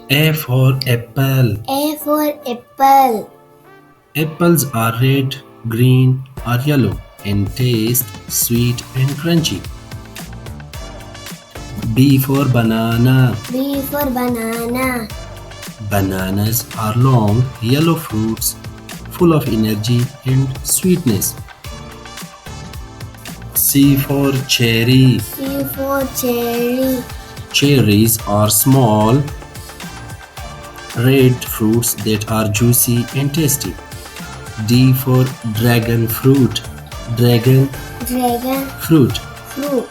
A for apple. A for apple. Apples are red, green, or yellow and taste sweet and crunchy. B for banana. B for banana. Bananas are long, yellow fruits full of energy and sweetness. C for cherry. C for cherry. Cherries are small, red fruits that are juicy and tasty. D for dragon fruit. Dragon Dragon fruit. fruit.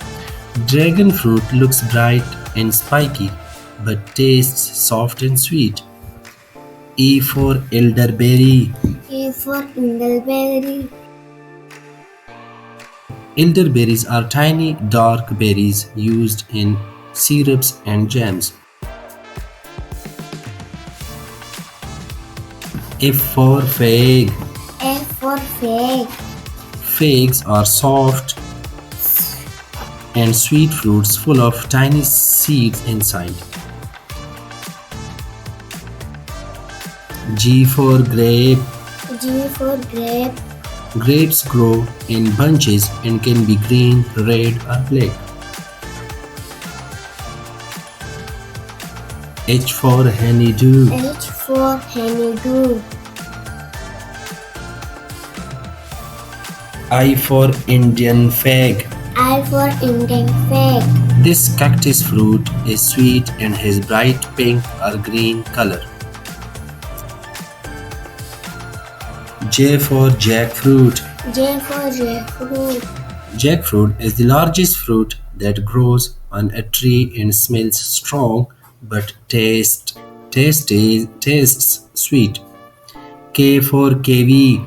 Dragon fruit looks bright and spiky but tastes soft and sweet. E for elderberry. E for ingleberry. Elderberries are tiny dark berries used in syrups and jams. F for fig. F for fig. Figs are soft and sweet fruits full of tiny seeds inside. G for grape. G for grape. Grapes grow in bunches and can be green, red, or black. H for honeydew. H for honeydew. I for Indian fig. I for Indian fig. This cactus fruit is sweet and has bright pink or green color. J for jackfruit. J for jackfruit. Jackfruit is the largest fruit that grows on a tree and smells strong but tastes sweet. K for kiwi.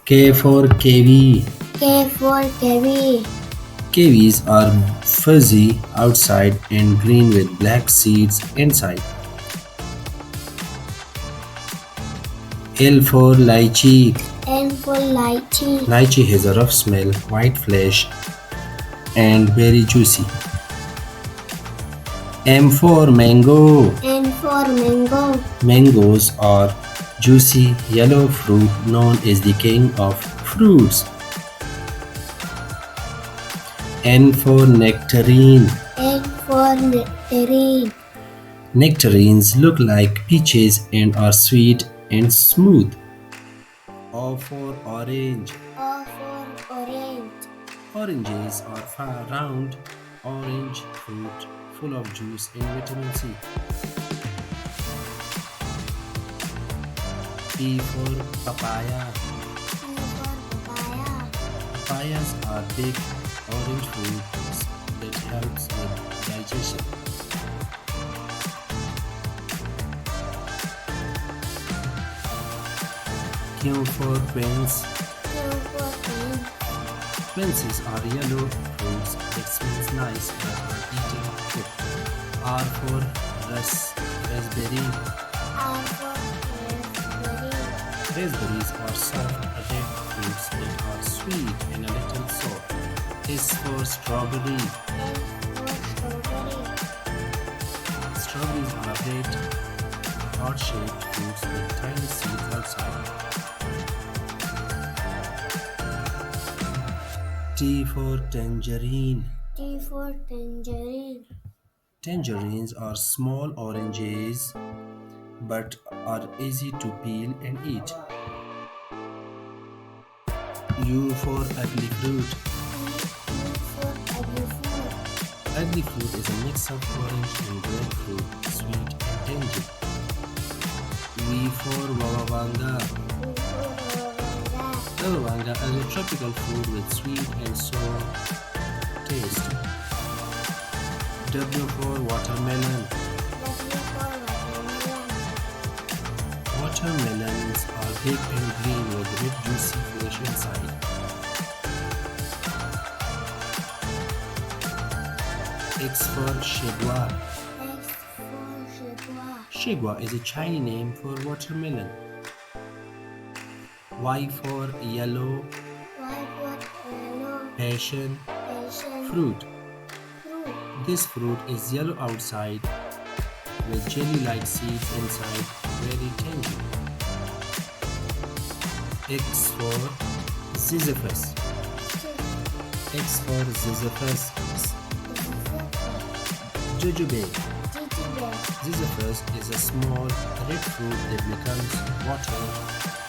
K for kiwi. K for kiwi. Kiwis are fuzzy outside and green with black seeds inside. L for lychee. L for lychee. Lychee has a rough smell, white flesh, and very juicy. M for mango. M for mango. Mangoes are juicy yellow fruit known as the king of fruits. N for nectarine. N for nectarine. Nectarines look like peaches and are sweet and smooth. O for orange. O for orange. Oranges are round orange fruit full of juice and vitamin C. P for papaya. P for papaya. Papayas are big orange fruits that helps with digestion. Q for quince. Q for queen. Quinces are yellow fruits that smells nice but are eaten cooked. R for raspberry. R for raspberry. Raspberries are soft red fruits that are sweet and a little sour. S for strawberry. S for strawberry. Strawberries are red, heart-shaped fruits with tiny seeds outside. T for tangerine. T for tangerine. Tangerines are small oranges but are easy to peel and eat. U for ugly fruit. U for ugly fruit. Ugly fruit is a mix of orange and grapefruit, sweet and tangy. V for wawawanga. U for lavender. Wawawanga is a tropical fruit with sweet and sour taste. W for watermelon. W for watermelon. Watermelons are big and green with red juicy flesh inside. X for shigwa. X for shigwa. Shigwa is a Chinese name for watermelon. Y for yellow. Y for yellow. Passion Passion fruit. fruit. This fruit is yellow outside with jelly-like seeds inside, very tangy. X for Ziziphus. X for Ziziphus. Jujube. Ziziphus is a small red fruit that becomes water